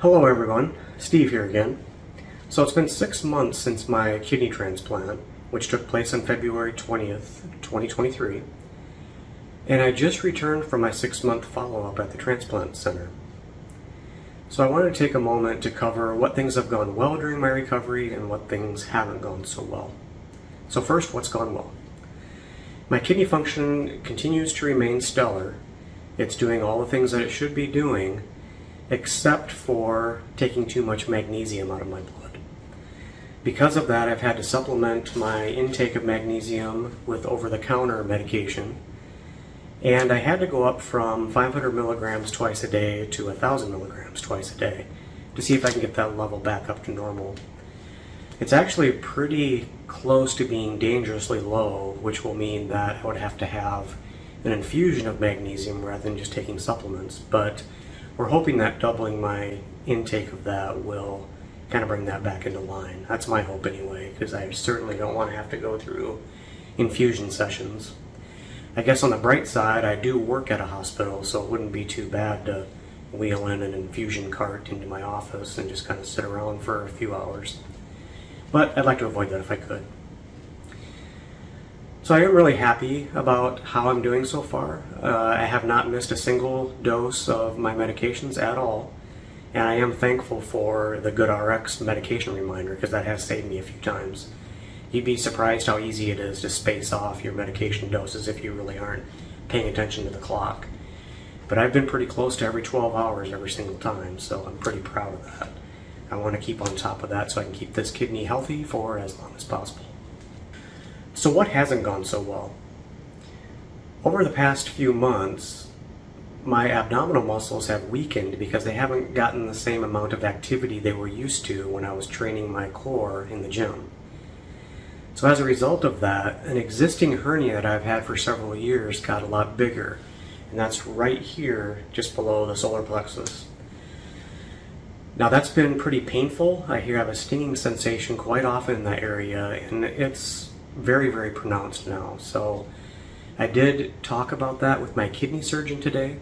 Hello everyone, Steve here again. So it's been 6 months since my kidney transplant, which took place on February 20th, 2023, and I just returned from my 6-month follow-up at the transplant center. So I wanted to take a moment to cover what things have gone well during my recovery and what things haven't gone so well. So first, what's gone well? My kidney function continues to remain stellar. It's doing all the things that it should be doing, except for taking too much magnesium out of my blood. Because of that, I've had to supplement my intake of magnesium with over-the-counter medication, and I had to go up from 500 milligrams twice a day to 1,000 milligrams twice a day to see if I can get that level back up to normal. It's actually pretty close to being dangerously low, which will mean that I would have to have an infusion of magnesium rather than just taking supplements, but we're hoping that doubling my intake of that will kind of bring that back into line. That's my hope anyway, because I certainly don't want to have to go through infusion sessions. I guess on the bright side, I do work at a hospital, so it wouldn't be too bad to wheel in an infusion cart into my office and just kind of sit around for a few hours. But I'd like to avoid that if I could. So I am really happy about how I'm doing so far. I have not missed a single dose of my medications at all, and I am thankful for the GoodRx medication reminder because that has saved me a few times. You'd be surprised how easy it is to space off your medication doses if you really aren't paying attention to the clock. But I've been pretty close to every 12 hours every single time, so I'm pretty proud of that. I want to keep on top of that so I can keep this kidney healthy for as long as possible. So what hasn't gone so well? Over the past few months, my abdominal muscles have weakened because they haven't gotten the same amount of activity they were used to when I was training my core in the gym. So as a result of that, an existing hernia that I've had for several years got a lot bigger, and that's right here, just below the solar plexus. Now that's been pretty painful. I have a stinging sensation quite often in that area, and it's very, very pronounced now. So I did talk about that with my kidney surgeon today,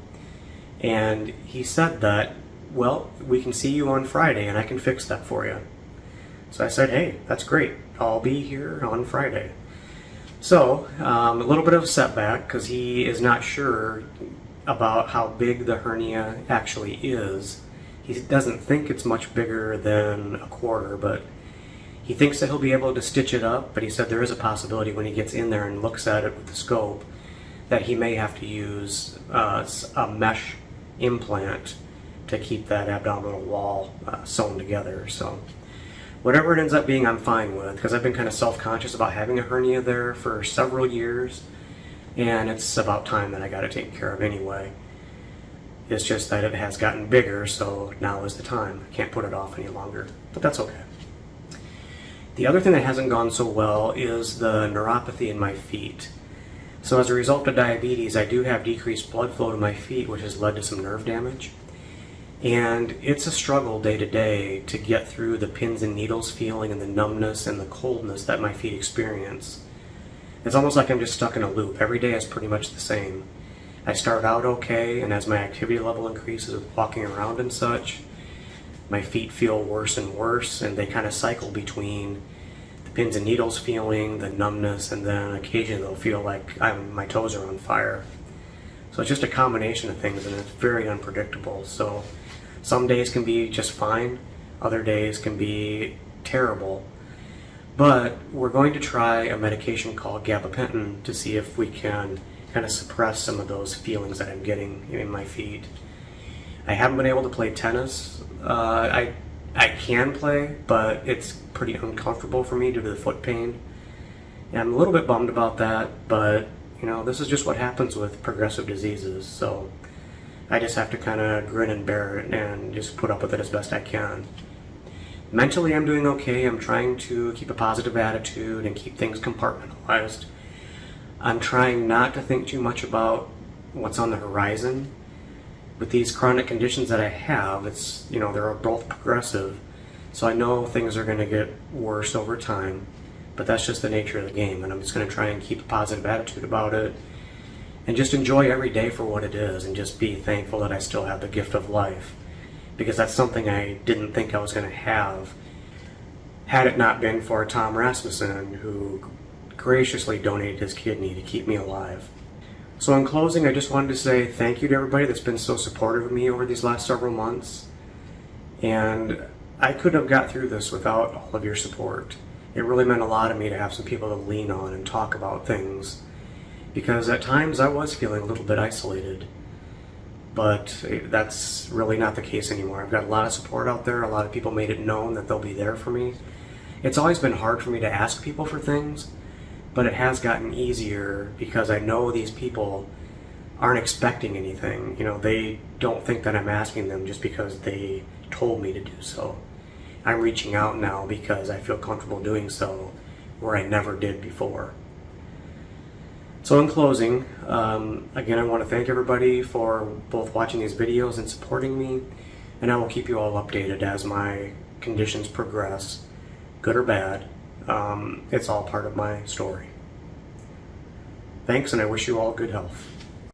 and he said that, well, we can see you on Friday and I can fix that for you. So I said, hey, that's great. I'll be here on Friday. So a little bit of a setback because he is not sure about how big the hernia actually is. He doesn't think it's much bigger than a quarter, but he thinks that he'll be able to stitch it up, but he said there is a possibility when he gets in there and looks at it with the scope that he may have to use a mesh implant to keep that abdominal wall sewn together. So whatever it ends up being, I'm fine with, because I've been kind of self-conscious about having a hernia there for several years, and it's about time that I got it taken care of anyway. It's just that it has gotten bigger, so now is the time. I can't put it off any longer, but that's okay. The other thing that hasn't gone so well is the neuropathy in my feet. So as a result of diabetes, I do have decreased blood flow to my feet, which has led to some nerve damage. And it's a struggle day to day to get through the pins and needles feeling and the numbness and the coldness that my feet experience. It's almost like I'm just stuck in a loop. Every day is pretty much the same. I start out okay, and as my activity level increases with walking around and such, my feet feel worse and worse, and they kind of cycle between the pins and needles feeling, the numbness, and then occasionally they'll feel like my toes are on fire. So it's just a combination of things, and it's very unpredictable. So some days can be just fine, other days can be terrible. But we're going to try a medication called gabapentin to see if we can kind of suppress some of those feelings that I'm getting in my feet. I haven't been able to play tennis. I can play, but it's pretty uncomfortable for me due to the foot pain. And I'm a little bit bummed about that, but you know, this is just what happens with progressive diseases, so I just have to kind of grin and bear it and just put up with it as best I can. Mentally, I'm doing okay. I'm trying to keep a positive attitude and keep things compartmentalized. I'm trying not to think too much about what's on the horizon. With these chronic conditions that I have, it's, you know, they're both progressive, so I know things are going to get worse over time, but that's just the nature of the game, and I'm just going to try and keep a positive attitude about it and just enjoy every day for what it is and just be thankful that I still have the gift of life because that's something I didn't think I was going to have had it not been for Tom Rasmussen, who graciously donated his kidney to keep me alive. So in closing, I just wanted to say thank you to everybody that's been so supportive of me over these last several months. And I couldn't have got through this without all of your support. It really meant a lot to me to have some people to lean on and talk about things, because at times I was feeling a little bit isolated. But that's really not the case anymore. I've got a lot of support out there. A lot of people made it known that they'll be there for me. It's always been hard for me to ask people for things, but it has gotten easier because I know these people aren't expecting anything. You know, they don't think that I'm asking them just because they told me to do so. I'm reaching out now because I feel comfortable doing so where I never did before. So in closing, again, I want to thank everybody for both watching these videos and supporting me, and I will keep you all updated as my conditions progress, good or bad. It's all part of my story. Thanks, and I wish you all good health.